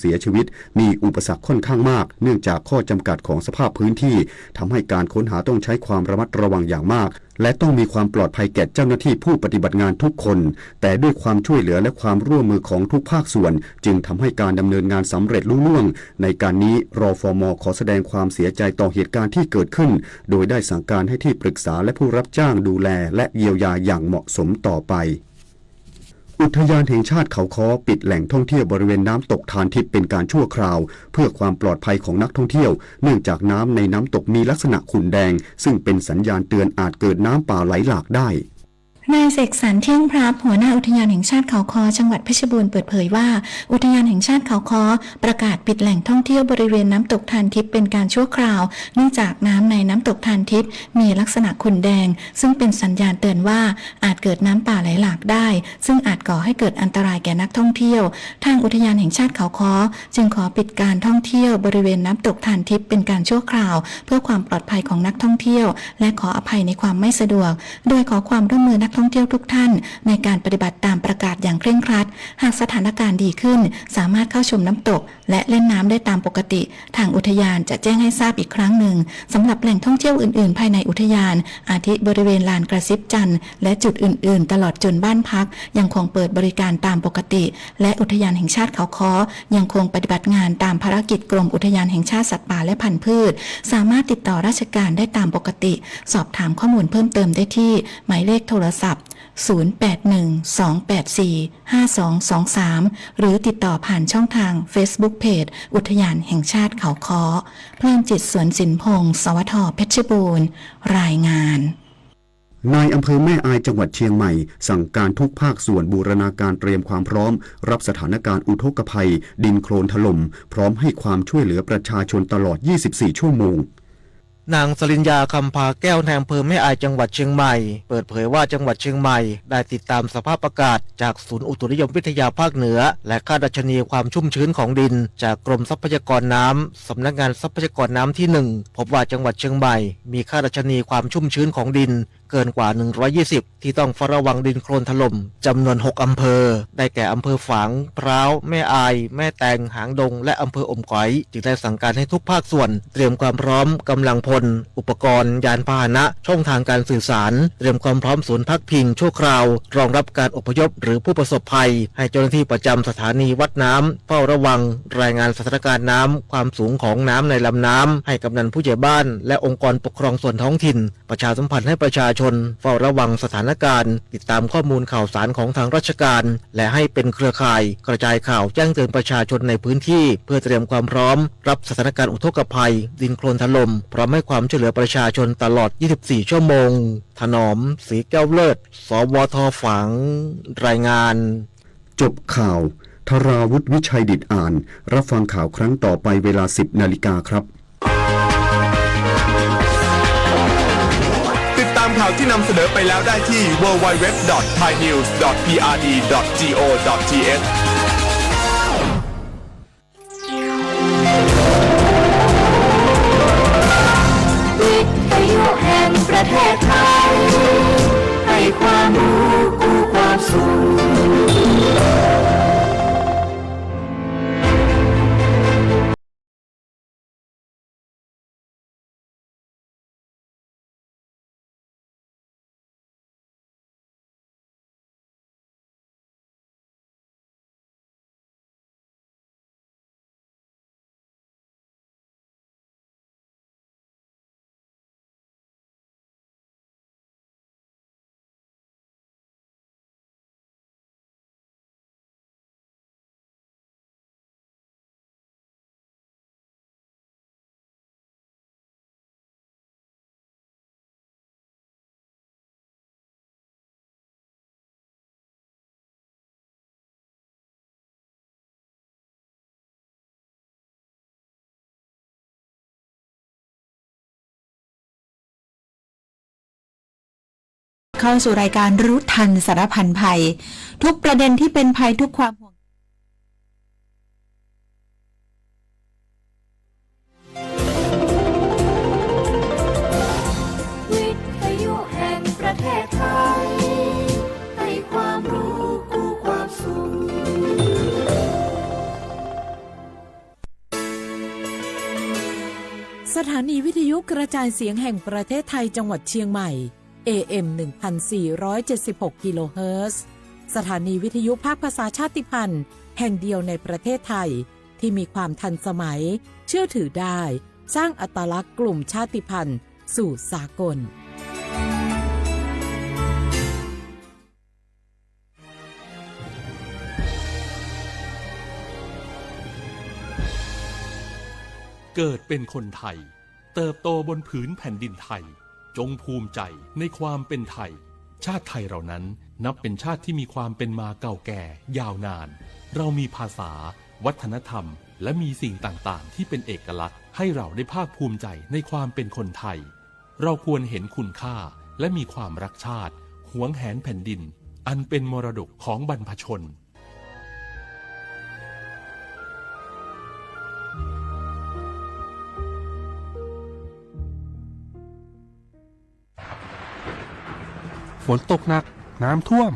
เสียชีวิตมีอุปสรรคค่อนข้างมากเนื่องจากข้อจำกัดของสภาพพื้นที่ทำให้การค้นหาต้องใช้ความระมัดระวังอย่างมากและต้องมีความปลอดภัยแก่เจ้าหน้าที่ผู้ปฏิบัติงานทุกคนแต่ด้วยความช่วยเหลือและความร่วมมือของทุกภาคส่วนจึงทำให้การดำเนินงานสำเร็จลุล่วงในการนี้รฟม.ขอแสดงความเสียใจต่อเหตุการณ์ที่เกิดขึ้นโดยได้สั่งการให้ที่ปรึกษาและผู้รับจ้างดูแลและเยียวยาอย่างเหมาะสมต่อไปอุทยานแห่งชาติเขาค้อปิดแหล่งท่องเที่ยวบริเวณน้ำตกทานทิพย์เป็นการชั่วคราวเพื่อความปลอดภัยของนักท่องเที่ยวเนื่องจากน้ำในน้ำตกมีลักษณะขุ่นแดงซึ่งเป็นสัญญาณเตือนอาจเกิดน้ำป่าไหลหลากได้นายเสกสรรเที่ยงพรับหัวหน้าอุทยานแห่งชาติเขาค้อจังหวัดเพชรบูรณ์เปิดเผยว่าอุทยานแห่งชาติเขาค้อประกาศปิดแหล่งท่องเที่ยวบริเวณน้ำตกทานทิพย์เป็นการชั่วคราวเนื่องจากน้ำในน้ำตกทานทิพย์มีลักษณะขุ่นแดงซึ่งเป็นสัญญาณเตือนว่าอาจเกิดน้ำป่าไหลหลากได้ซึ่งอาจก่อให้เกิดอันตรายแก่นักท่องเที่ยวทางอุทยานแห่งชาติเขาค้อจึงขอปิดการท่องเที่ยวบริเวณน้ำตกทานทิพย์เป็นการชั่วคราวเพื่อความปลอดภัยของนักท่องเที่ยวและขออภัยในความไม่สะดวกโดยขอความร่วมมือนักท่องเที่ยวทุกท่านในการปฏิบัติตามประกาศอย่างเคร่งครัดหากสถานการณ์ดีขึ้นสามารถเข้าชมน้ำตกและเล่นน้ำได้ตามปกติทางอุทยานจะแจ้งให้ทราบอีกครั้งหนึ่งสำหรับแหล่งท่องเที่ยวอื่นๆภายในอุทยานอาทิบริเวณลานกระซิบจันทร์และจุดอื่นๆตลอดจนบ้านพักยังคงเปิดบริการตามปกติและอุทยานแห่งชาติเขาค้อยังคงปฏิบัติงานตามภารกิจกรมอุทยานแห่งชาติสัตว์ป่าและพันธุ์พืชสามารถติดต่อราชการได้ตามปกติสอบถามข้อมูลเพิ่มเติมได้ที่หมายเลขโทรศัพท์0812845223หรือติดต่อผ่านช่องทาง Facebook Page อุทยานแห่งชาติเขาค้อเพลินจิตสวนสินพงศ์สวทเพชรบูรณ์รายงานนายอำเภอแม่อายจังหวัดเชียงใหม่สั่งการทุกภาคส่วนบูรณาการเตรียมความพร้อมรับสถานการณ์อุทกภัยดินโคลนถล่มพร้อมให้ความช่วยเหลือประชาชนตลอด 24 ชั่วโมงนางสริญญาคำพาแก้วนายอำเภอแม่อายจังหวัดเชียงใหม่เปิดเผยว่าจังหวัดเชียงใหม่ได้ติดตามสภาพอากาศจากศูนย์อุตุนิยมวิทยาภาคเหนือและค่าดัชนีความชุ่มชื้นของดินจากกรมทรัพยากรน้ำสำนักงานทรัพยากรน้ำที่1พบว่าจังหวัดเชียงใหม่มีค่าดัชนีความชุ่มชื้นของดินเกินกว่า120ที่ต้องเฝ้าระวังดินโคลนถล่มจำนวน6อำเภอได้แก่อำเภอฝางพร้าวแม่อายแม่แตงหางดงและอำเภออมก๋อยจึงได้สั่งการให้ทุกภาคส่วนเตรียมความพร้อมกำลังพลอุปกรณ์ยานพาหนะช่องทางการสื่อสารเตรียมความพร้อมศูนย์พักพิงชั่วคราวรองรับการอพยพหรือผู้ประสบภัยให้เจ้าหน้าที่ประจำสถานีวัดน้ำเฝ้าระวังรายงานสถานการณ์น้ำความสูงของน้ำในลำน้ำให้กำนันผู้ใหญ่บ้านและองค์กรปกครองส่วนท้องถิ่นประชาสัมพันธ์ให้ประชาชนเฝ้าระวังสถานการณ์ติดตามข้อมูลข่าวสารของทางราชการและให้เป็นเครือข่ายกระจายข่าวแจ้งเตือนประชาชนในพื้นที่เพื่อเตรียมความพร้อมรับสถานการณ์อุทกภัยดินโคลนถล่มพร้อมให้ความช่วยเหลือประชาชนตลอด 24 ชั่วโมงถนอมศรีแก้วเลิศสวท.ฝางรายงานจบข่าวธราวุฒิวิชัยดิษฐ์อ่านรับฟังข่าวครั้งต่อไปเวลา 10 นาฬิกาครับติดตามข่าวที่นำเสนอไปแล้วได้ที่ www.thainews.prd.go.th วิทยุแห่งประเทศไทยให้ความรู้กู้ความสุขเข้าสู่รายการรู้ทันสารพันภัยทุกประเด็นที่เป็นภัยทุกความห่วงวิทยุแห่งประเทศไทยให้ความรู้กู้ความสุข สถานีวิทยุกระจายเสียงแห่งประเทศไทยจังหวัดเชียงใหม่ AM 1476 กิโลเฮิรตซ์สถานีวิทยุภาคภาษาชาติพันธุ์แห่งเดียวในประเทศไทยที่มีความทันสมัยเชื่อถือได้สร้างอัตลักษณ์กลุ่มชาติพันธุ์สู่สากลเกิดเป็นคนไทยเติบโตบนผืนแผ่นดินไทยจงภูมิใจในความเป็นไทยชาติไทยเรานั้นนับเป็นชาติที่มีความเป็นมาเก่าแก่ยาวนานเรามีภาษาวัฒนธรรมและมีสิ่งต่างๆที่เป็นเอกลักษณ์ให้เราได้ภาคภูมิใจในความเป็นคนไทยเราควรเห็นคุณค่าและมีความรักชาติหวงแหนแผ่นดินอันเป็นมรดกของบรรพชนฝนตกหนักน้ำท่วม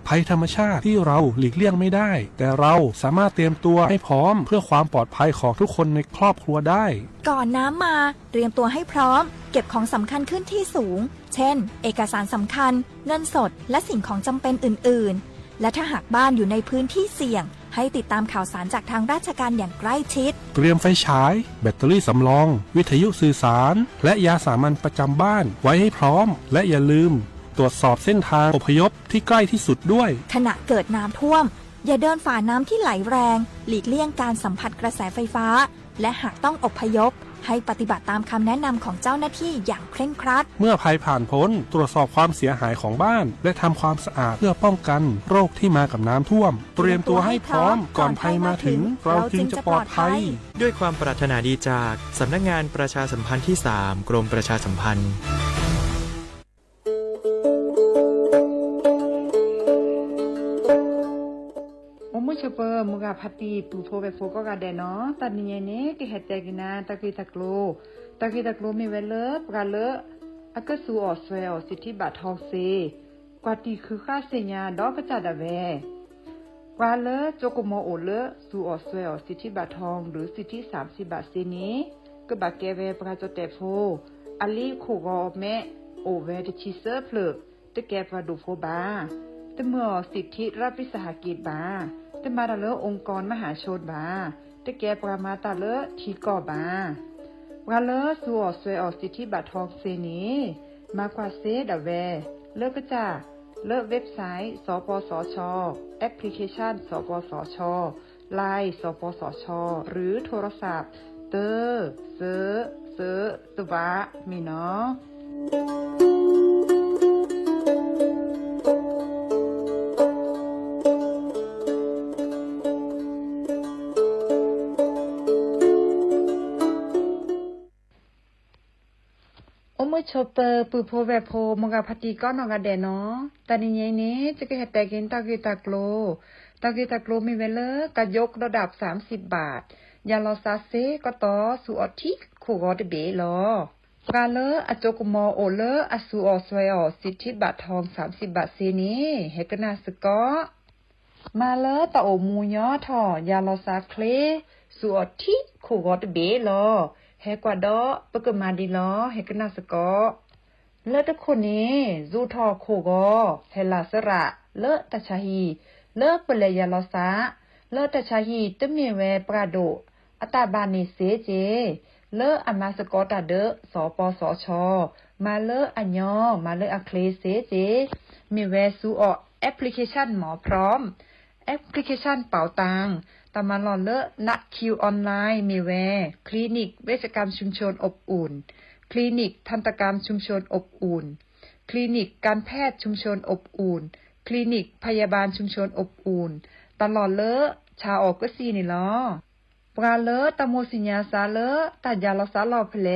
ภัยธรรมชาติที่เราหลีกเลี่ยงไม่ได้แต่เราสามารถเตรียมตัวให้พร้อมเพื่อความปลอดภัยของทุกคนในครอบครัวได้ก่อนน้ำมาเตรียมตัวให้พร้อมเก็บของสำคัญขึ้นที่สูงเช่นเอกสารสำคัญเงินสดและสิ่งของจำเป็นอื่นๆและถ้าหากบ้านอยู่ในพื้นที่เสี่ยงให้ติดตามข่าวสารจากทางราชการอย่างใกล้ชิดเตรียมไฟฉายแบตเตอรี่สำรองวิทยุสื่อสารและยาสามัญประจำบ้านไว้ให้พร้อมและอย่าลืมตรวจสอบเส้นทางอพยพที่ใกล้ที่สุดด้วยขณะเกิดน้ำท่วมอย่าเดินฝ่าน้ำที่ไหลแรงหลีกเลี่ยงการสัมผัสกระแสไฟฟ้าและหากต้องอพยพให้ปฏิบัติตามคำแนะนำของเจ้าหน้าที่อย่างเคร่งครัดเมื่อภัยผ่านพ้นตรวจสอบความเสียหายของบ้านและทำความสะอาดเพื่อป้องกันโรคที่มากับน้ำท่วมเตรียมตัวให้พร้อมก่อนภัยมาถึงเราจึงจะปลอดภัยด้วยความปรารถนาดีจากสำนักงานประชาสัมพันธ์ที่ 3 กรมประชาสัมพันธ์เชเปอร์มุกาพัตตีปูโพเบโฟก็กาเดเนาะตัดนี้เนี่ยกิเหตุใจกินาตะกี้ตะกโลมีเวลปกาเลอะก็สูออสเวลสิทธิบัตรทองเซกว่าตีคือค่าเสียญาดอกกระจัดอะแวกว่าเลโจโกโมโอเลสูออสเวลสิทธิบัตรทองหรือสิทธิ30 บาทเซนี้ก็บาแกเวปราจเตโฟอลีโคกอแม่โอเวตชิเซอร์เพลตะแกปราดูโฟบาตะเมื่อสิทธิรัฐวิสาหกิจบาตมาตาเลอองค์กรมหาชนบาตะแกปรามาตาเลอทีก่อบาว่าเลอสัวสวยออกสิทธิบัตรทองเซนี้มากว่าเซดาแวเลิกก็จะเลิกเว็บไซต์สปสชแอปพลิเคชันสปสชไลน์สปสชหรือโทรศัพท์เตอเซตวะมีเนาะชอปเปอร์ปูโพเวโพมกาพัติก็นอกาเดเนาะตอนนี้เนี่ยจะก็เห็ดแต่กินตากิตาโกลมีเวลกะยกระดับ30 บาทยาลอซาเซก็ต่อสูออทิคูกอดเบลอกาเลอโจกมอโอเลอสูออสวยออสิทธิบัตรทอง30 บาทเซนี้เฮกนาสกอมาเลตะโอมูยอทอยาลอซาเคลสูออทิคูกอดเบลอเฮกว่าดอปกมาดีลอเฮกนาสกอเลตะคนนี้จูทอโคกอเฮลาสระเลตะชาฮีเลเปเลยาลอซาเลตะชาฮีตะเมเวปราโดอตาบานิเซเจเลอามาสกอตาเดสปสชมาเลอัญญอมาเลอะเคลเซเจมีเวซูออแอปพลิเคชันหมอพร้อมแอปพลิเคชันเป๋าตังตามาลอนเลนัดคิวออนไลน์มีแวคลินิกเวชกรรมชุมชนอบอุ่นคลินิกทันตกรรมชุมชนอบอุ่นคลินิกการแพทย์ชุมชนอบอุ่นคลินิกพยาบาลชุมชนอบอุ่นตลอดเลชาออกก็ซีนี่ลอปราเลตะโมสิญญาซาเลตายาลสาลอเพล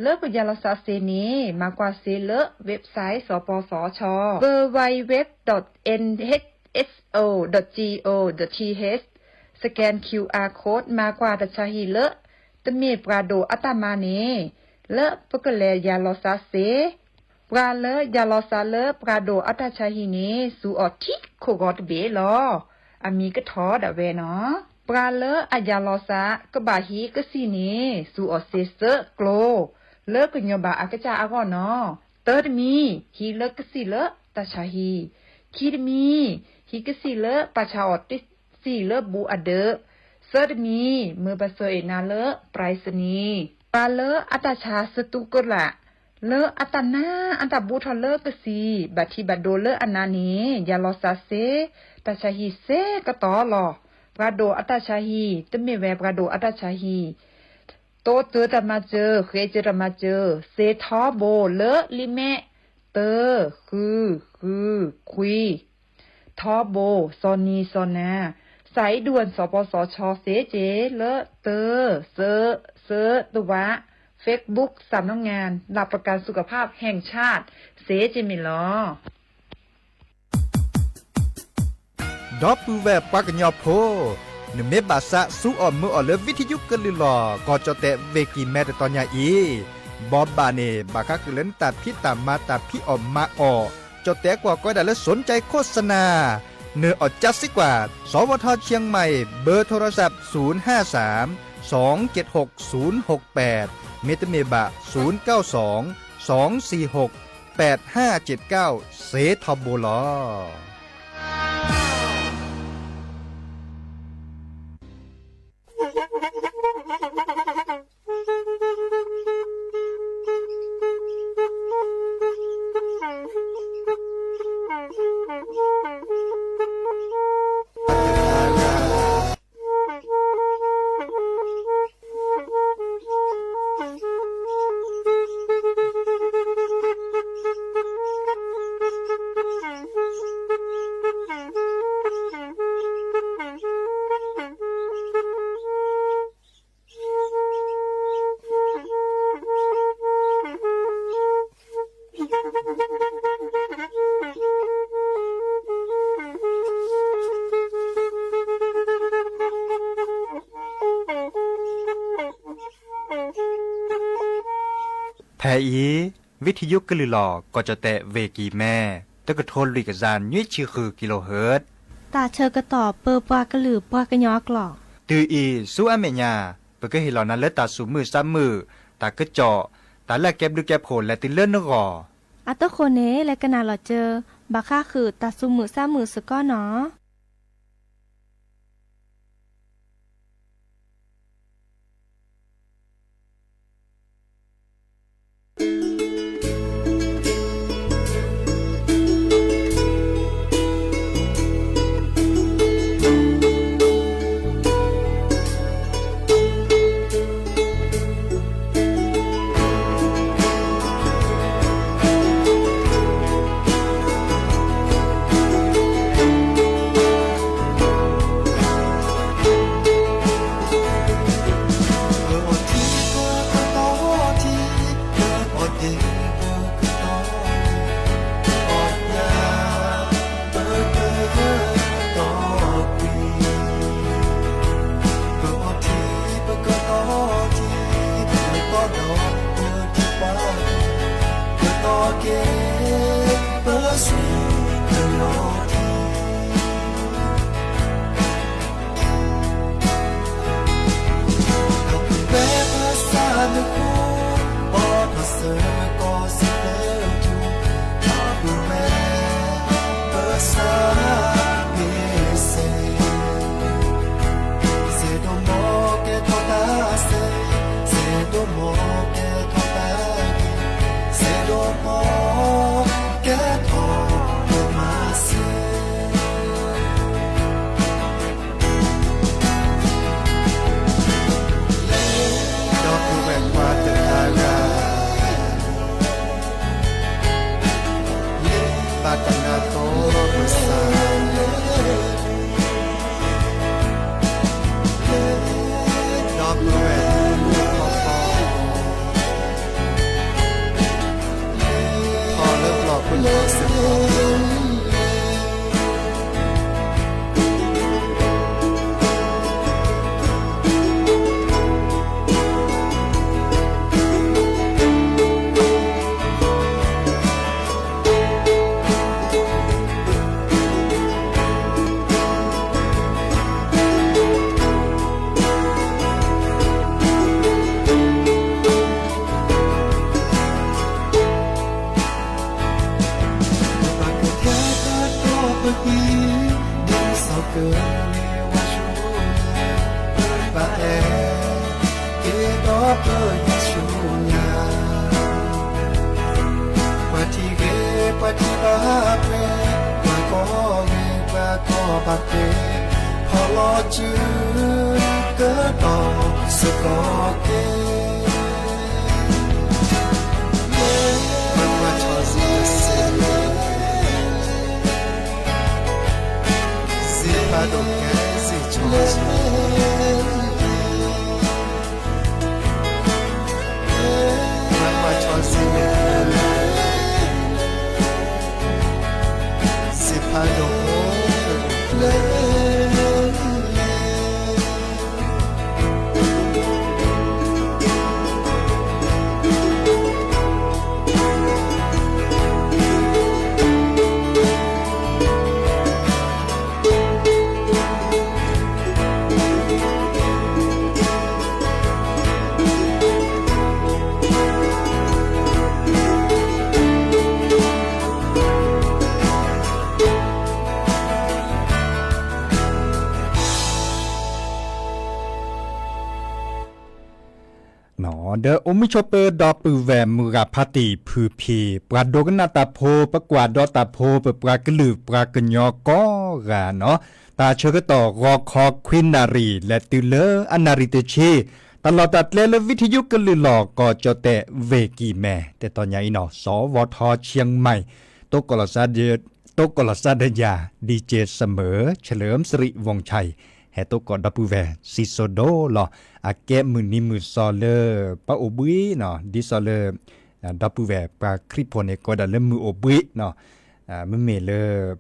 เลปยาลสาเซนีมากว่าเซเลเว็บไซต์สปสช www.nso.go.th สแกน QR Code มากว่าตะชาฮีเลตะเมปราโดอัตมาเนเลปกเลยาลซาเซปราเลยาลซาเลปราโดอัตชาฮีเนสูออทิโคกอดเบลออามีก็ทอดะเวเนาะ ปราเลออาญาลอซากะบาฮีกะสีนี่สูออเซเซโกลเลอกะญอบาอากะจาอากอนอเติดมีฮีเลกะสีเลตาชาฮีคีดมีฮีกะสีเลปาชาออติสีเลบูอเดเซิดมีมือบาเซเอนาเลปรายสนีปราเลออัตชาสตุกละเลออัตนาอันตบูทอเลกะสีบัดทีบัดโดเลออันนานียาลอซาเซตาชาฮีเซกะตอลอปราโดอัตชาฮีตะเมเวปราโดอัตชาฮีโตเจอตะมาเจอเคเจอตะมาเจอเซทอโบเลอลิเมเตอคือคุยทอโบซอนีซอนาสายด่วนสปสชเสเจเลอเตอเซตัวะFacebook สำนักงานหลักประกันสุขภาพแห่งชาติเสเจมิลอดอปูแวบปากญอโพนเมบาสะสุออมมือออเลวิทยุกะลือลอกอจอแตเวกีแมตตอนยาอีบอบบาเนบาคะคือเล่นตัดพี่ตามมาตัดพี่ออมมาออจอแตกว่าก็ได้และสนใจโฆษณาเนื้ออดจัดสิกว่าสวทเชียงใหม่เบอร์โทรศัพท์053 276 068เมตเมบะ092 246 8579เซทอมโบลอแทอีวิทยุกะลือหลอก็จะแตะเวกีแม่ตะกะโทนลิกะจานยุ้ยชื่อคือกิโลเฮิรตซ์ตาเชอกระต่อเปอปากะลือปากะยอกหลอกตืออีสู้อเมญาเปกะเฮลอนั้นและตาสูมือซ้ำมือตากะเจาะตาแลกแก็บดูแก็บโผลและติเลื่อนนกออัตโคเนและกะนาหลอเจอบาค่าคือตาซุมือซ้ำมือสก้อเนาะ แอเกดอเปยชูญาปะทีเกปะทีบาเปปะก็เกปะก็บาเปพอลอจือเกดอสกอเกPas d'aucun, c'est C'est pasเดอโอมิชอเปอร์ดอปือแวมมือพาติพือพีปราโดกนาตาโพปะกวาดอตาโพเปปรากลือปรากญอกอกาเนาะตาเชกต่อรอคอควินนารีและติเลออนาริเตเชตลอดตัดเลวิทยุกลือหลอกก็จะแต่เวกีแม่แต่ตอนใหญ่เนาะสวทเชียงใหม่ตกกลซาเดยาดีเจเสมอเฉลิมสิริวงศ์ชัยแฮตกอดับปูแวซิโซโดลออาแกมือนิมือซอเลอปะโอบุยเนาะดิซอเลดับปูแวปาคริโพเนก็ดาเลมือโอบุยเนาะมือเมเล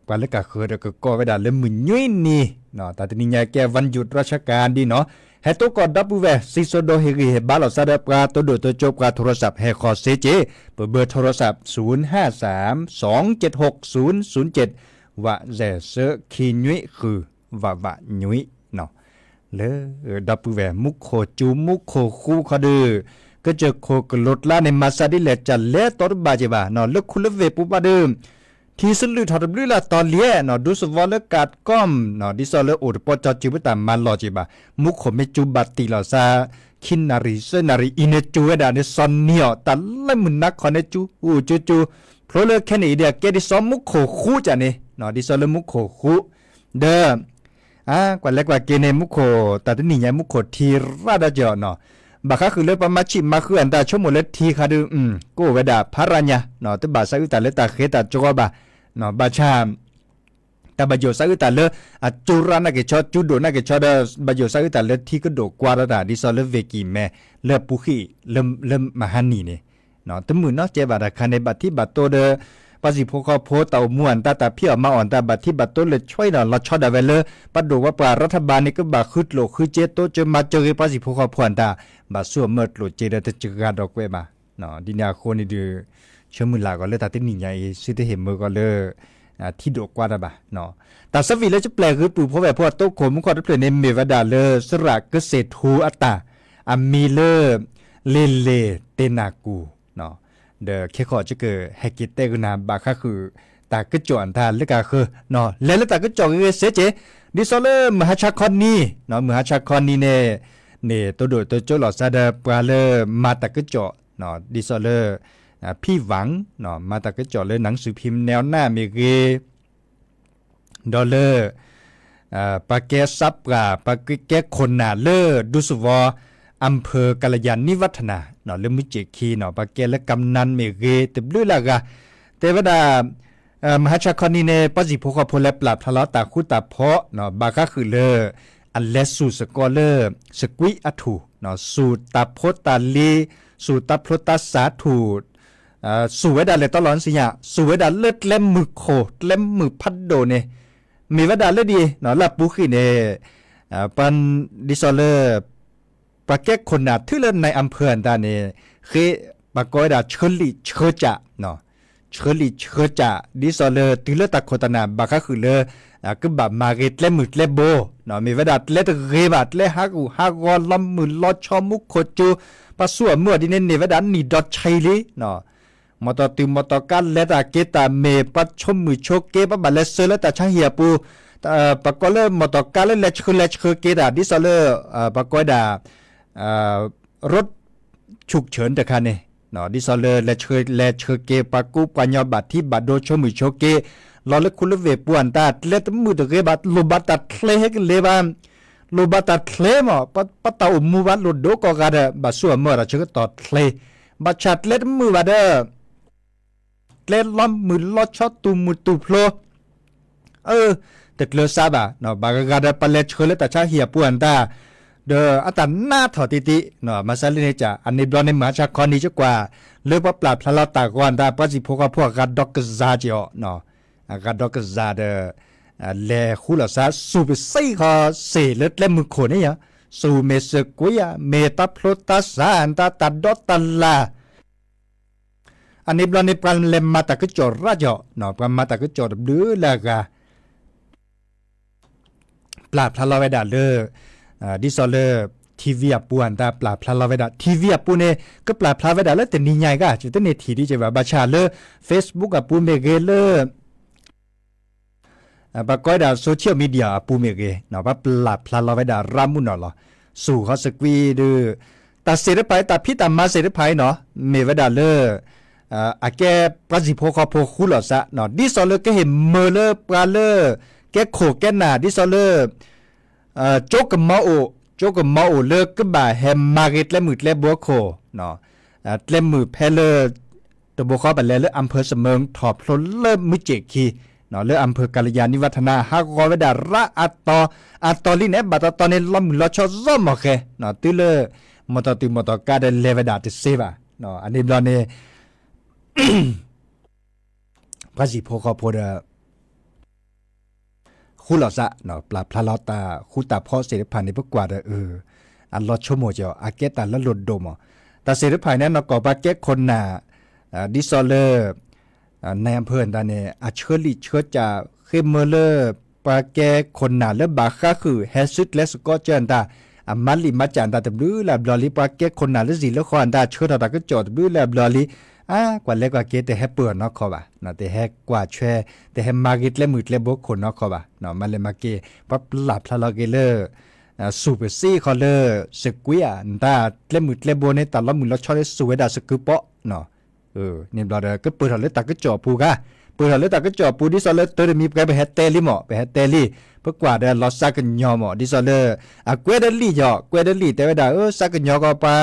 ปาเลกะเคอก็ไว้ดาเลมือยุยนี่เนาะแต่ทีนี้ยาแกวันหยุดราชการดีเนาะแฮตกอดับปูแวซิโซโดเฮริเฮบาลอซาดาปราโตโดโตโจปราโทรศัพท์แฮคอเซเจเบอร์โทรศัพท์0532760007ว่าแซเซคียุยคือว่ายุยเนาะเลดับปูแวมุกโคจูมุกโคคูคดือก็จะโคกลดลาในมาซาดิเลจัลเลตอร์บาเจบาเนาะลคุลเวปุบาเดิมที่สลุทอดบลิลาตอนเลียเนาะดูสวอลกาดก้อมเนาะดิซอลโอดปอจจิบตามาลอเจบามุกโคเมจูบัตติลาซาคินนาริเซนาริอินเนจูเอดาเนซอนเนียตัลเลมุนนักคอนเนจูจูเพราะเลแค่นี้เดียแกดิซอมุกโคคูจานี่เนาะดิซอลมุกโคคูเด้อกว่าเล็กกว่าเกเนมุโคแต่ที่นี่ยมุโคทีราดาเจอเนาะบักค่ะคือเลยประมาชิมาคืออันตาชั่วโมงเลทีค่ะดูกูเวดาพารัญญาเนาะแต่บาซาอุตาเลตาเคตาโจกบาเนาะบาชาแต่บาโยซาอุตาเลจูรานักเกชอจูโดนักเกชอดบาโยซาอุตาเลที่ก็โดกว่าระดาดิซอเลเวกิแม่เลปุขีเริ่มมาฮันนี่เนี่ยเนาะแต่มือเนาะเจบาดาคันในบัตที่บัตโตเดปาสิพคโพเต่าม่วนตาเพียวมาอ่อนตาบัดที่บัดต้นเลยช่วยเนาะเราชอดาเวเลปัดดูว่าปรารัฐบาลนี่ก็บาคึดโลคือเจโตจะมาเจอปาสิพคพวนตาบาสั่วเมิดโลเจเดตจกาดอกเวมาเนาะดินยาโคนี่ดูเชื่อมือลาก็เลยตาตินี่ใหญ่สิได้เห็นมือก็เลยที่ดอกกว่าดาบาเนาะแต่สวีแล้วจะแปลคือปู่พ่อแบบพ่อโตโขมุขอดเปลี่ยนในเมวดาเลสระเกษตรทูอัตตาอามีเลเลเตนากูเนาะเดเคขอจะเกิดให้กิเตกุนาบาค่ะคือตากึจอนทานแล้วก็คือเนาะแล้วตากึจอกเสเจดิซอเลมหาชาคอนนี่เนาะมหาชาคอนนี่เนี่ยตัวโดตัวโจหลอซาดาปลาเลมาตากึจอเนาะดิซอเลพี่หวังเนาะมาตากึจอเลยหนังสือพิมพ์แนวหน้าเมเกดอลเลอร์ปาเกซับปาเกคนนาเลอดุสวออำเภอกาลยานิวัฒนาเนาะเริ่มมิจิคีเนาะปาเกและกำนันเมเกติบลุยละกะเทวดามหาชาคนีเนปจิพกพลและปราบทะเลาะตาคุตาเพาะเนาะบาคะคือเลออันเลสูสกอเลอสกวิอัตุเนาะสูตาโพตาลีสูตาโพตาสาถูสูเวดาเลตลอนสิยะสูเวดาเลิศเล่มมือโคเล่มมือพัดโดเนมีเวดาเลดีเนาะลาปุขีเนปันดิซอเลอปาเกคนนาที่เล่นในอำเภอตาเนคือปากอยดาเชลิเชจะเนาะเชลิเชจะดิซอเลติเลตะโคตนาบาคะคือเลก็แบบมาเกตเลมืดเลโบเนาะมีเวดาเลตเรบัดเลฮักกอลำมือลอชอมุกโคจูปะสัวมัวดิเนเนเวดานี่ดอทชัยลีเนาะมอตติมอตกันเลตาเกตาเมปัดชมมือโชเกปะบัลเลเซเลตาชะเฮียปู ปะก็เลมอตอกาเลเลชคือเกดาดิซอเลปะก็ดารถฉุกเฉินแต่คันนี่เนาะดิซอเลเลชเกปะกูปัญญาบัตที่บัดโดชมือโชเกลอเลคุลเวปวนตาเลตมือตะเกบัดโลบัตตัดเคลเฮกเลบามโลบัตตัดเคลมอปะตาอุมูบัดโลโดก็กาดบัดสัวเมื่อราชก็ตอดเคลบัดชัดเลตมือบัดเลตล้อมมือลอดช็อตตูมือตูโพลแต่เลซาบะเนาะบางกาดปะเลชเลตาชาเหียปวนตาเดออัตันหน้าถอติเนาะมาซาลิเนจาอันนี้บลอนในมหาชาคอนี้จักว่าเลือกว่าปราบพลาตากวนตาปะสิพวกกัดดอกกซาเจาะเนาะกัดดอกกซาเดเลคุลาซาสูบซี่คอเสเลตและมือโคเนี่ยสูเมสกุยเมตาพลตาสาอันตาตัดดอตัลลาอันนี้บลอนในปรามเลมมาตากจอราเจาะเนาะปรามมาตากจอดดื้อละกาปราบพลาเวดาเลดิซอเลทีวีปวนตาปราบพลาเวดาทีวีปูเนก็ปราบพลาเวดาแล้วแต่นี่ใหญ่ก็จะต้องเนทีดีจะว่าบาชาเล Facebook ปูเมเกเลปะก้อยดาโซเชียลมีเดียปูเมเกเนาะว่าปราบพลาเวดารามุนเนาะล่ะสู่เขาสกวีดือตาเสด็จไปตาพี่ตามาเสด็จไปเนาะเมเวดาเลอาแกปราสิโพคอโพคุลอซะเนาะดิซอเลก็เห็นเมเลปราเลแกโขแกหนาดิซอเลโจกกับมาโอเลิกก็บ่าแฮมมาเกตและมือและบัวโคเนาะและมือเพลตัวบัวข้อบัลเลอำเภอเสมิงถอบพลเริ่มมือเจกีเนาะเลืออำเภอกาลยานิวัฒนาฮักกอเวดาระอัตอลิเนบัตตอนนี้ล้อมล้อชอซ้อมโอเคเนาะตื้อเลมอตติมอตกาเดเลเวดาติเซบะเนาะอันนี้บลอนี่พระสิโพคอโพดคู่หล่อซะเนาะปลาพลาลอตาคู่ตาพ่อเสด็จผ่านในพวกกว่าอันลอดชั่วโมงเจ้าอาเกตันแล้วหลุดดมแต่เสด็จผ่านนั้นเนาะก่อบาเกคนน่ะดิซอเลอร์ในอำเภอตาเนี่ยอาเชอรี่เชื้อจ่าเคมเมอร์เลอร์ปาแกคนน่ะแล้วบาค่าคือแฮซิตและสกอตเจนตามาลิมาจันตาตบลื้อแล้วบลอลีปาแกคนน่ะแล้วสิแล้วคอนตาเชื้อตาก็จอดบลื้อแล้วบลอลีกว่าเล็กกว่าเกแต่แฮเปิดเนาะเขาบ่ะเนาะแต่แฮกว่าแชแต่แฮมากิตและมืดและบกคนเนาะเขาบ่ะเนาะมันเลยมาเกปั๊บหลับพลาลอเกเลอร์สูเปอร์ซี่คอเลอร์สกุยตาและมืดและบในตาละมือเราชอบได้สวยดาสกุปเปาะเนาะเนี่ยบลอเดอก็เปิดหัวเลยตาก็จ่อปูกะเปิดหัวเลยตาก็จ่อปูดิซอเลอร์ตัวมีไปแฮตเตลี่หมอไปแฮตเตลี่เพื่อกว่าเดลอสักกันยอหมอดิซอเลอร์เกวเดลี่จ่อเกวเดลี่แต่ว่าดาสักกันยอก็ปา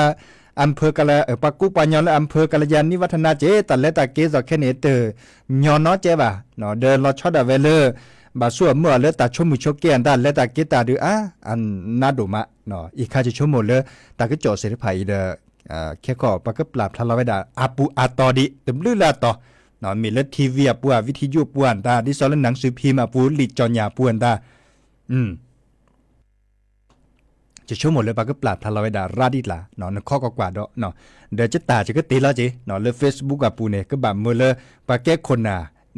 อำเภอกาลปากุปัญญาและอำเภอกาลยานิวัฒนาเจตันและตาเกซอแค่เนเตอร์ยอนเนาะเจบ่ะเนาะเดินรอชอดาเวเลบาสัวเมื่อเลตาชมุชเกนด้านและตาเกตาดูอันนาดุมะเนาะอีกค่าจะชมเลตาก็จ่อเสด็จไผเดแค่ก็ปากก็ปราบทะเลาะไว้ดาอาปูอาตอดิตึมลือลาต่อเนาะมีเลทีวีปัววิทยุป่วนตาดิซอลหนังสือพิมพ์ปูลิจอนยาป่วนตาจะชั่วโมงเลยปากก็ปราบทะเลาะไว้ดาราดิลาเนาะข้อกว่าดอกเนาะเดี๋ยวจะตาจะก็ตีแล้วจีเนาะเลย Facebook ปูเนี่ยก็แบบมือเลยปากแก้คนน่ะ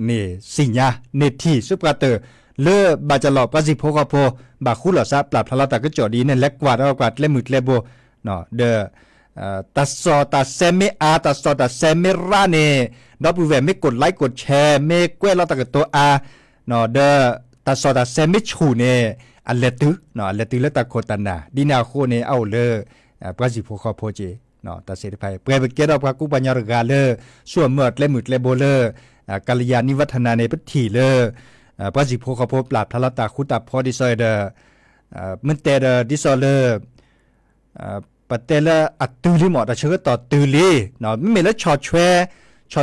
นี่สิญญาเนที่ซุปกาเตอร์เลอบาจะหลอกปาสิโพคอโพบาคู่หล่อซาปราบทะเลาะตาก็จอดีเนี่ยเล็กกว่าแล้วกว่าเล่มืดเล่โบเนาะเดตัดซอตัดเซมิตัดซอตัดเซมิราเน่ดอกบูเวไม่กดไลค์กดแชร์ไม่แกล้เราตะกับตัวเนาะเดตัดซอตัดเซมิชูเน่อันเลตุเนาะอันเลตุเลตะโคตันนาดินาโคเน่เอาเลยปราสิโพคอโพเจเนาะตัดเสด็จไปเปรย์เกดอกกุปัญญาร์กาเลส่วนเมื่อเล่มืดเล่โบเลกัลยาณิวัฒนาในพิธีเลปราสิโพคอโพปราบทะเลตาคุตาพอดิซอยเดมันเตเดดิซอเลปะเตละอัดตือลิหมอแต่เชื่อต่อตือลีเนาะไม่มีแล้วชอแ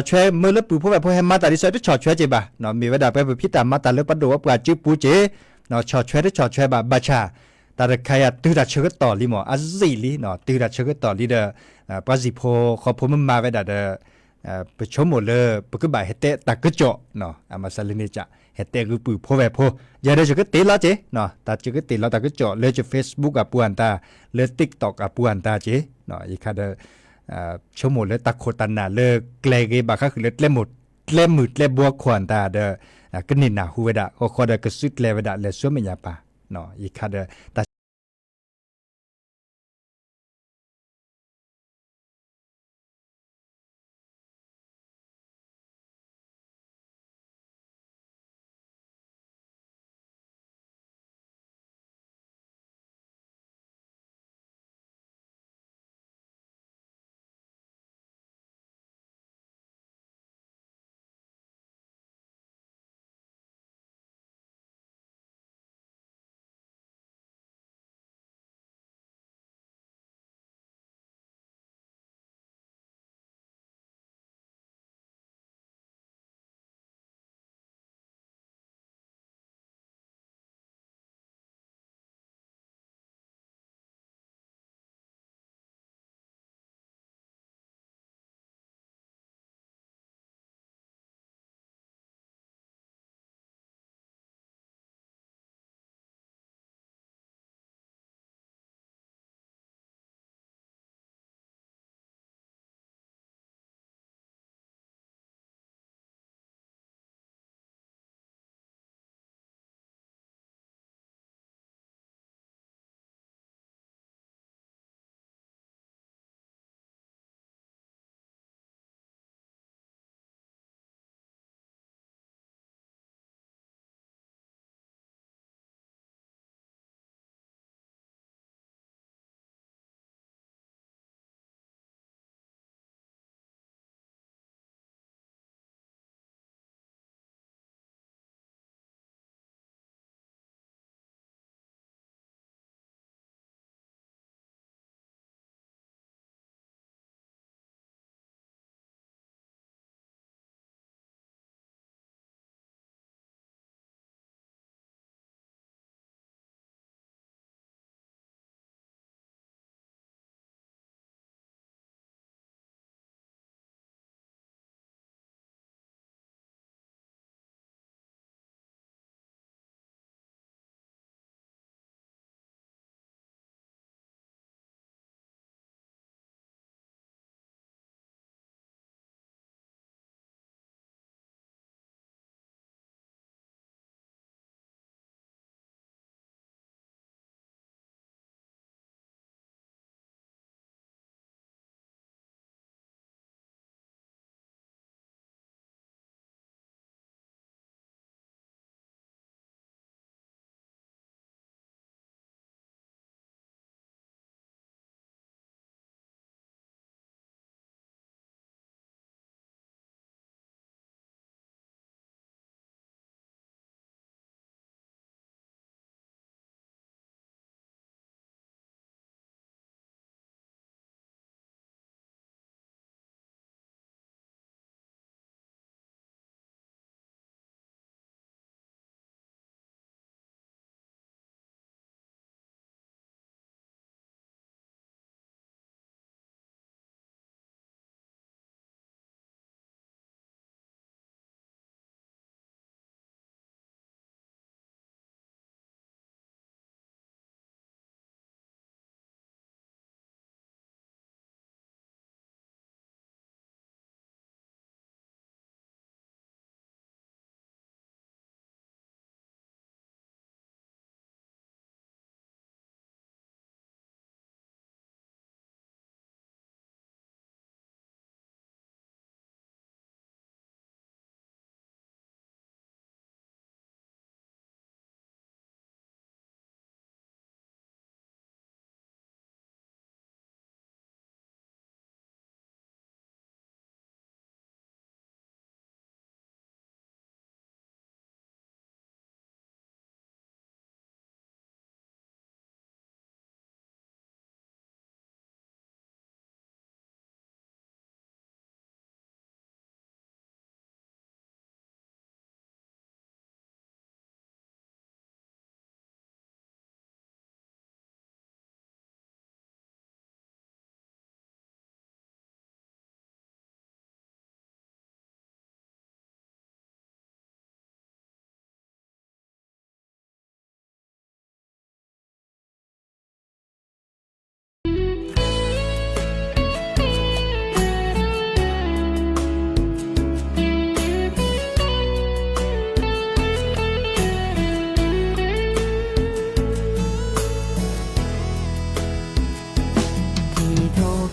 ชเมื่อแล้วปูพวกแบบพวกแฮมมาตาดิซอยได้ชอแชเจ็บะเนาะมีเวลาไปพิตามาตาแล้วปะโดว่าปลาจื้อปูเจเนาะชอแชได้ชอแชบาชาแต่ใครตือดัดเชื่อต่อลิหมออัซซิลีเนาะตือดัดเชื่อต่อลิเดปราสิโพขอผมมาเวลาเดไปชมหมดเลยปกติเฮเตตากระจอกเนาะมาซาลิเนจ่าเฮเตคือปูพวกแบบพวกอย่าได้จะก็ตีแล้วเจเนาะแต่จะก็ตีแล้วตากระจอกเลยจะ Facebook ปวนตาเลย TikTok ปวนตาเจเนาะอีกค่ะเดชมหมดเลยตะโคตันนาเลยเกลเกบาค่ะคือเล่มหมดเล่มมืดเล่มบัวขวานตาเดก็นินนาฮูเวดาโอคอเดก็สุดเลเวดาเลยสวมยาปาเนาะอีกค่ะเด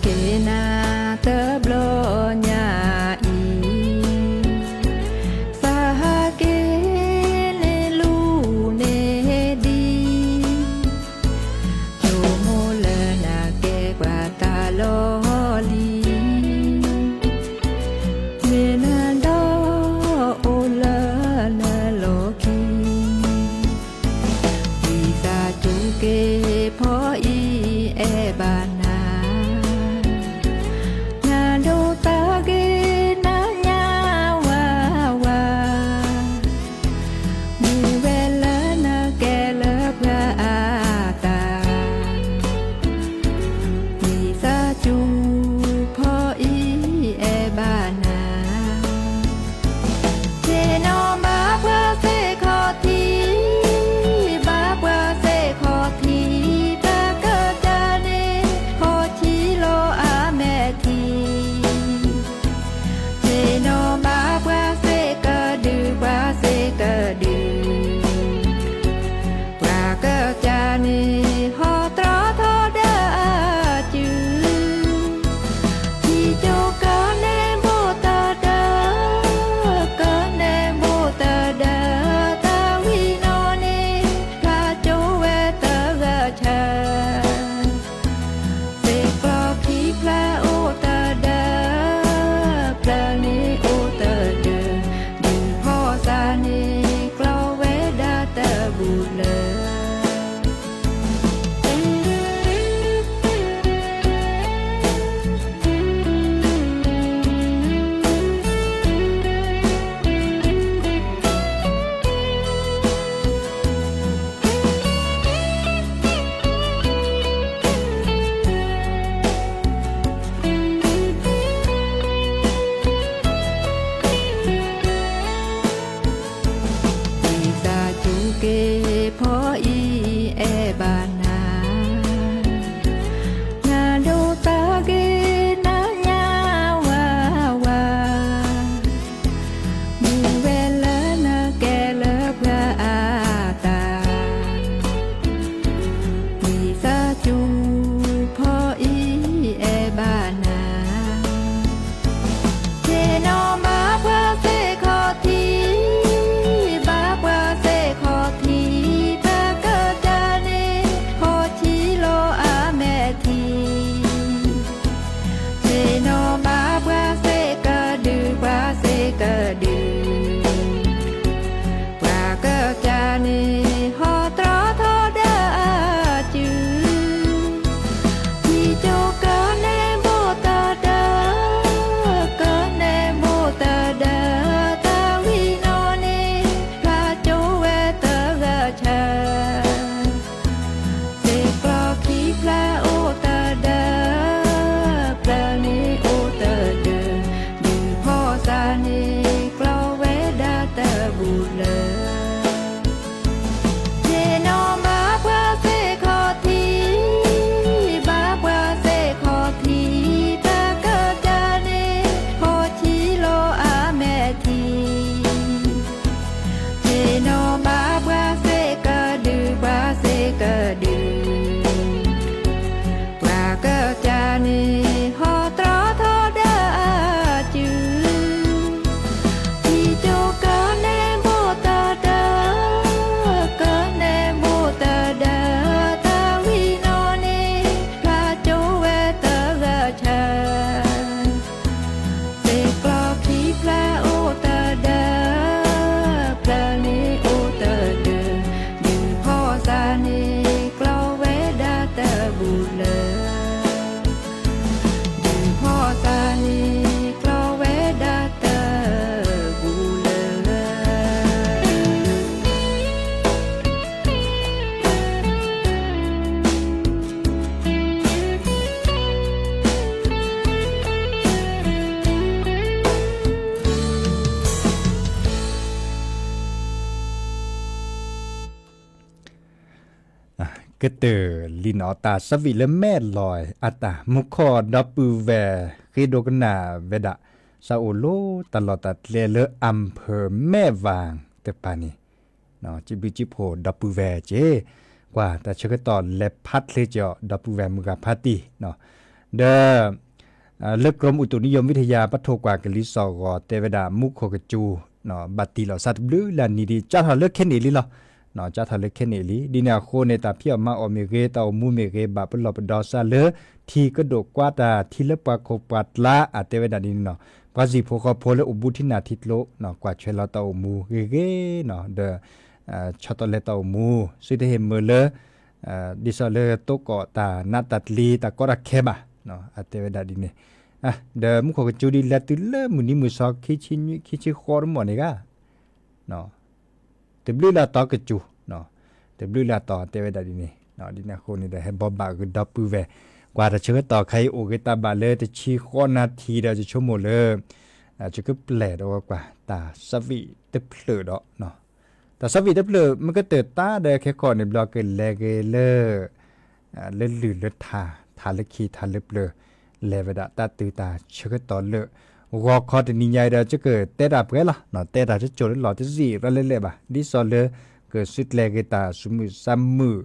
เกนาเตบโลญาอีสาเกเลลูเนดีโยโมเลนาเกกว่าตาโลลีเมนาโดโอเลนาโลกีวิสาจุเกพออีเอบานานาโดตาเกนาญาวาวามีเวลานาแกเลพระอาตาวิสาจุพออีเอบานาเจโนมาพระเสขอทีบาพระเสขอทีตาเกิดจาเนขอชีโลอาแม่ทีเจโนมาพระเสกะดือพระเสกะดือพระเกิดจาเนขอตรอทอดาจือที่โจกะเนโบตาดากะเนโบตาดาตาวิโนเนพระโจเวตะกะชาเสกลอคีพระโอตาดาพระเนโอตาเดดีพ่อสาเนกลอเวดาตะบุเลวิสาจุเกพออีเอบานานาโดตาเกนาญาวาวามีเวลานาแกเลพระอาตาวิสาจุพออีเอบานาเจโนมาพระเสขอทีบาพระเสขอทีตาเกิดจาเนขอชีโลอาแม่ทีเจโนมาพระเสกะดือพระเสกะดือพระเกิดจาเนขอตรอทอดาจือที่โจกะเนโบตาดากะเนโบตาดาตาวิโนเนพระโจเวตะกะชาเสกลอคีพระโอตาดาพระเนโอตาเดดีพ่อสาเนกลอเวดาตะบุเลเจโนมาพระเสขอทีบาพระเสขอทีตาเกิดจาเนขอชีโลอาแม่ทีเจโนมาพระเสกะดือพระเสกะดือพระเกิดจาเนขอตรอทอดาจือที่โจกะเนโบตาดากะเนโบตาดาตาวิโนเนพระโจเวตะกะชาเสกลอคีพระโอตาดาพระเนโอตาเดดีพ่อสาเนกลอเวดาตะบุเลดีพ่อสาเนกลอเวดาตะบุเล ก็เตอลินอตาสวิเลแม่ลอยอัตามุขอดับปูแวคิโดกนาเวดะซาโอโลตลอดตัดเลเลอำเภอแม่วางเตปานีเนาะจิบิจิโพดับปูแวเจกว่าแต่เชกตอนและพัดเลจอดับปูแวมุกาพาติเนาะ เด้อเลิกกรมอุตุนิยมวิทยาปะโทกว่ากะลิสอกอเตวดามุขโคกจูเนาะบัดตีหลอสัตบลือลานีดีจ้าทาเลิกแค่นี้ลิล่ะเนาะจ้าทาเลิกแค่นี้ลิดีนาโคเนตาเพียมาอเมเกตามูเมเกบาปลอบดอซาเลทีกระดกกว่าตาทีละปะโคปัดละอะเตวดานีเนาะปาสิโพคอโพเลอุบุทินาทิตโลเนาะกว่าเชลาตามูเกเนาะเดชอตเลตามูสิเดเฮมเมเลดิซาเลโตกอตานาตัดลีตากอรักเคบะเนาะอะเตวดาดีเนเดมุขกจูดีละตุเลมุนิมุซอกคิชิคอร์มอนี่กะเนาะเตบลืลาตอกจูเนาะเตบลืลาตอเตวดาดีนี่เนาะดินาโคนี่ได้ให้บอบบากึดับปูเวกว่าจะเชิญต่อใครโอเกตาบาเลจะชีคอนาทีเดจะชั่วโมงเลยจะก็แปลดออกกว่าตาสวีเตเพลดอเนาะแต่สวีเตเพลมันก็เติดตาเดแค่ก่อนในบล็อกเกลเลเกเลเล่นลื่นเล่นทาเล็กขีทาเล็บเลเลวดาตาตือตาเชื่อตอนเลวอคอตนิยายเดจะเกิดเตดับกันล่ะเนาะเตดับจะโจรหล่อจะสีระเล่ๆบ่ะดิซอเลเกิดสุดเลกตาสมุซัมมือ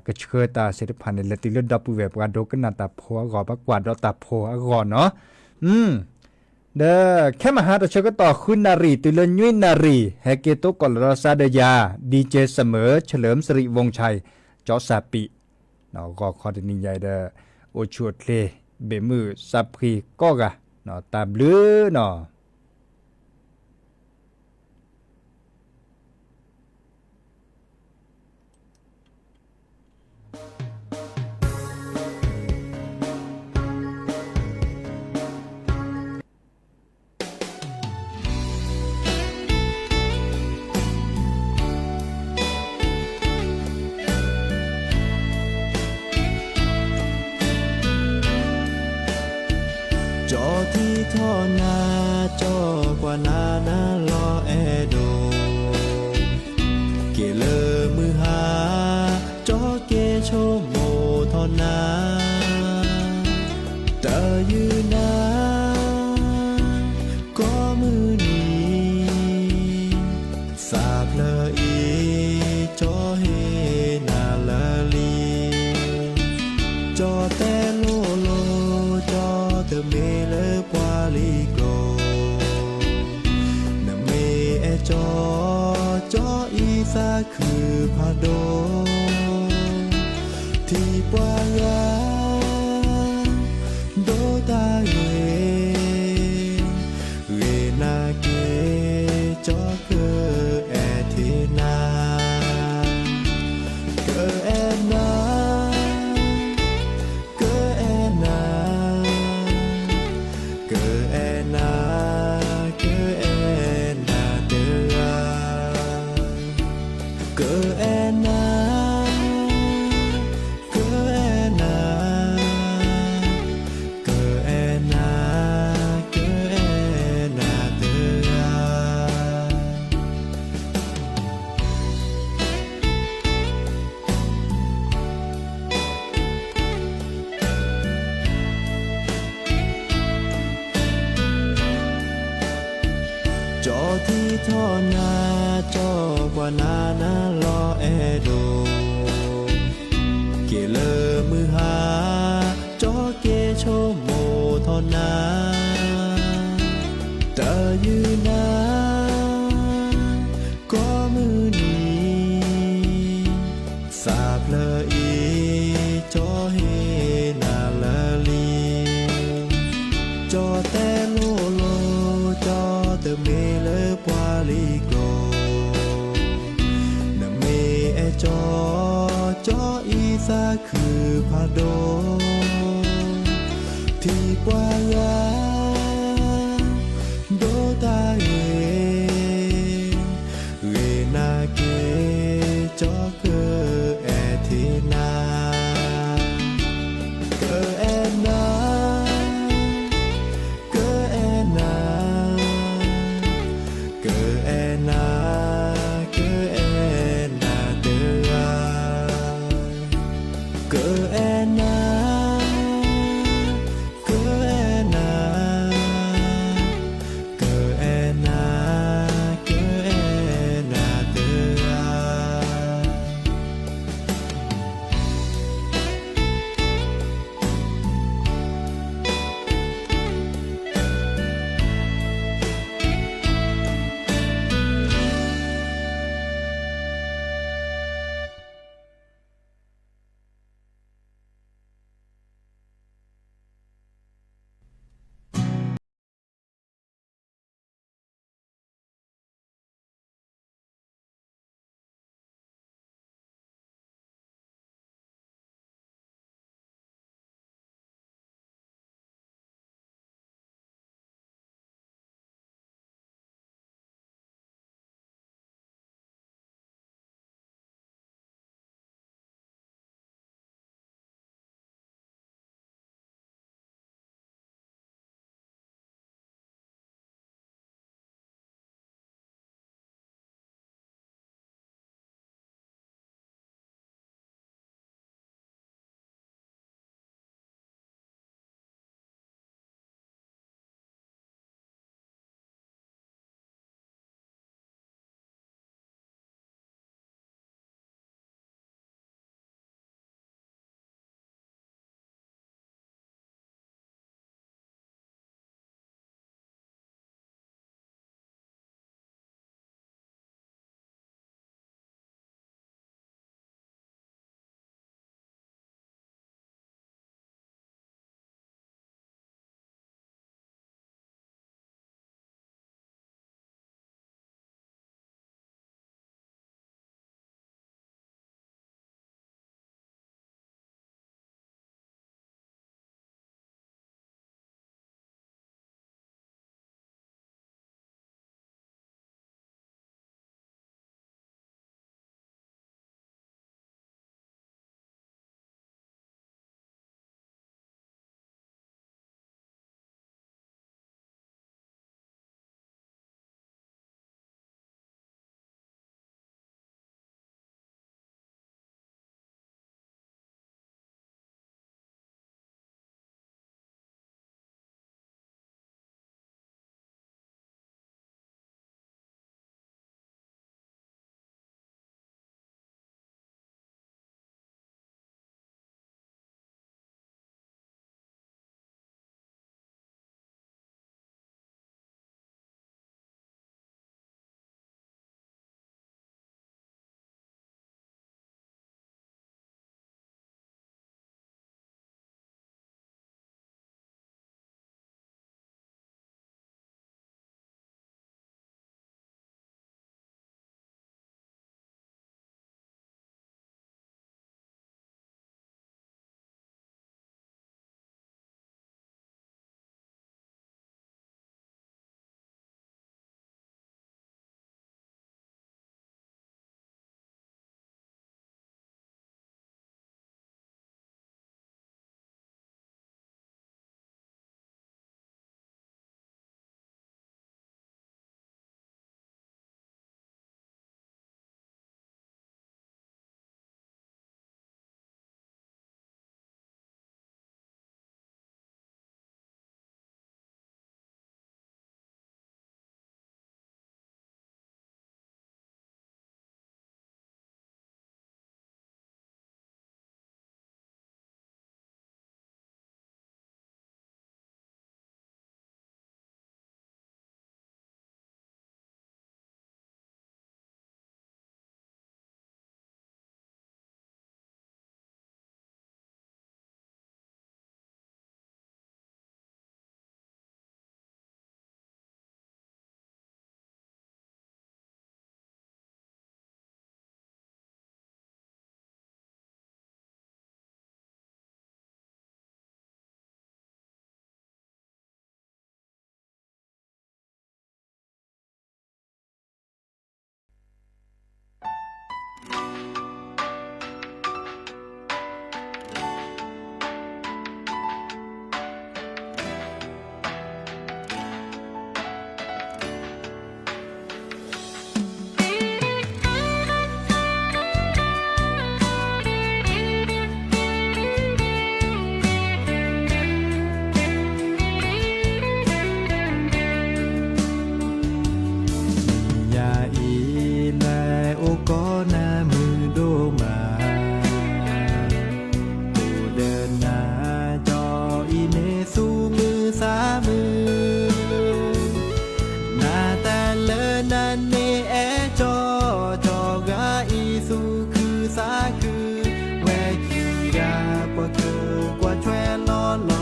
กระเชื่อตาเสด็จผ่านในเลติลดับปูเวบกว่าโดกันนาตาโพกอปกว่าดอตาโพก่อนเนาะเด้อแค่มาหาตะเชื่อต่อคุณนารีตุลยุยนารีเฮเกโตกอลรซาเดยาดีเจเสมอเฉลิมสิริวงศ์ชัยจอซาปิเนาะก็คอตนิยายเด้อโอชัวเลเบมือซับพรีก็กะเนาะตาบลือเนาะท่อนาจอกว่านานาลอแอโดเกเลอมือหาจอเกโชโมทอนาตายืนนาก็มือนี้สาบเลออีจอเฮนาลาลีจอแต่โลโลจอเตเมเลปวาลิโกนะเมเอจอจออีสาคือพาโดที่ปวางาโดตาเเรนาเกจอเกแอเทนาเกแอนาจอที่ท่อนาจอกว่านานาลอแอโดเกเลอมือหาจอเกโชโมทอนาตายืนนาก็มือนี้สาบเลออีจอเฮนาลาลีจอแต่โลโลจอเตเมเลปวาลิโกนะเมเอจอจออีสาคือพาโดที่ปวางาโดตาเรนาเกจอเกแอเทนาเกแอนาเกแอนา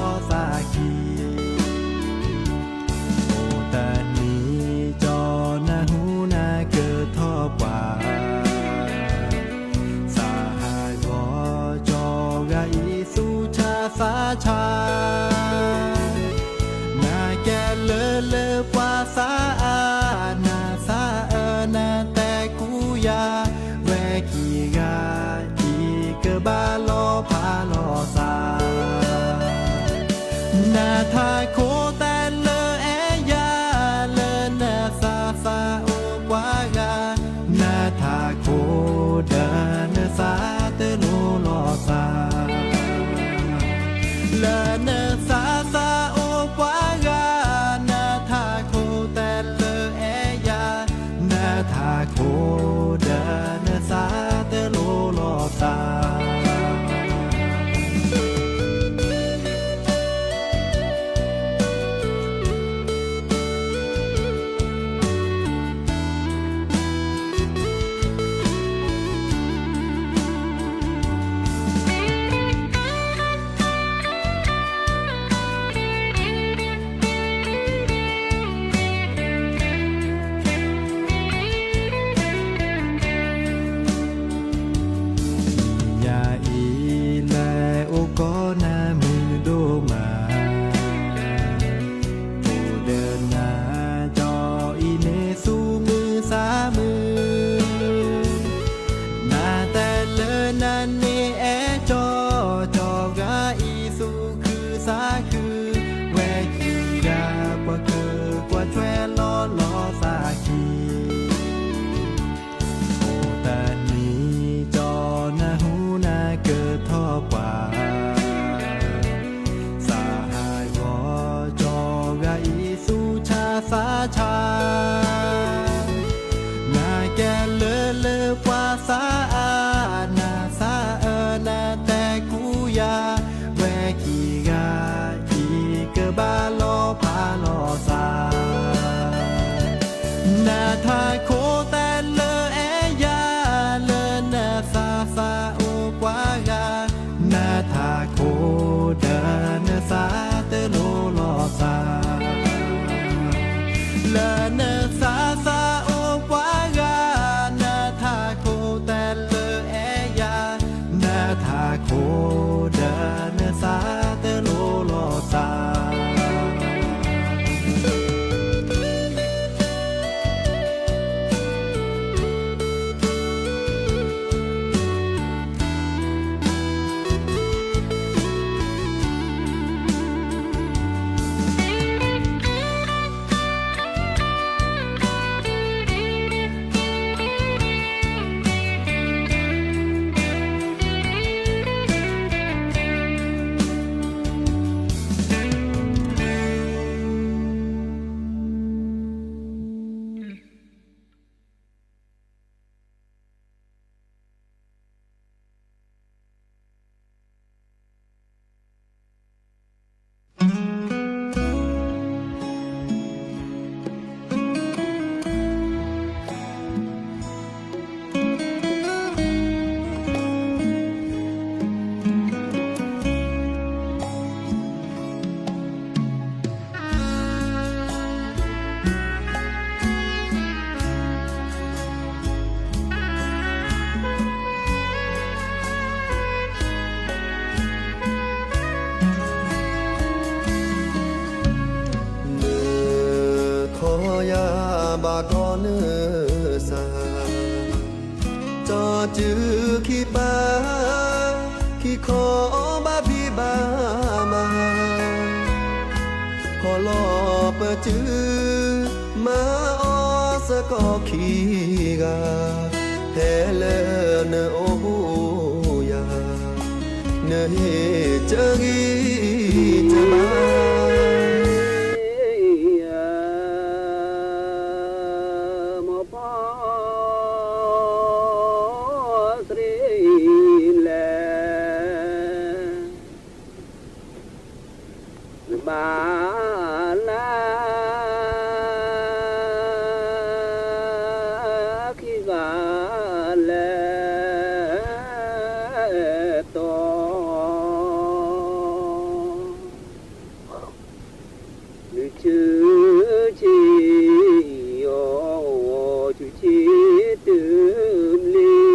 อสาคีโอตานีจอนาหูนาเกิดทอบกว่าสาหายบอจอกะอีสุชาสาชานาแกเลเลกว่าสาอานาสานาแต่กูยาแวกีกาอีเกบาลอพาลอสานาทาโคแต่เลแอยาเลนาซาซาโอกวากานาทาโคเดนซาเตโลลอซาเลนาซาซาโอกวากานาทาโคแต่เลแอยานาทาโคเดนซาเตโลลอซาจือขี้ปาขี้ขอบาพี่บามาขอลอเปจือมาออสก็ขี้กาแทเลเนโอหูยาเนเฮเจอกีเจอมา chữ chi ô chữ chi tư ly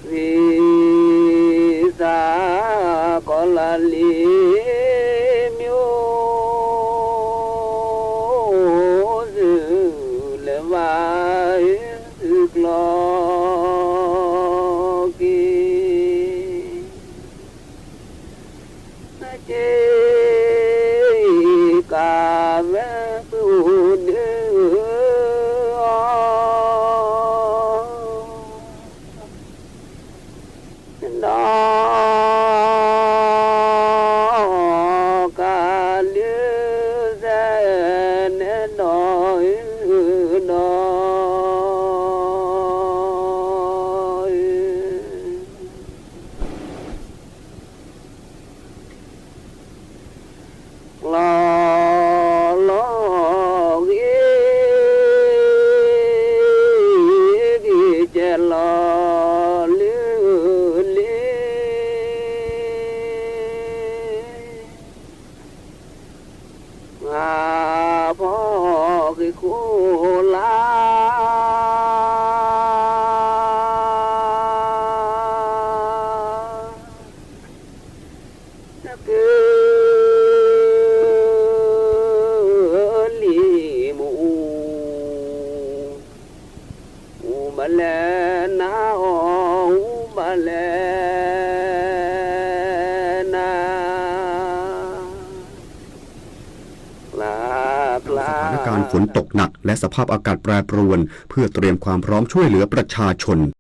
vì xa có là lý miêu เจกาแม่ปูเดือดอกาเลือแสนน้อยน้อยลอลอกเจลอพ่อคือคู่ลาคือลีมูมาแลนามาแลสถานการณ์ฝนตกหนักและสภาพอากาศแปรปรวนเพื่อเตรียมความพร้อมช่วยเหลือประชาชน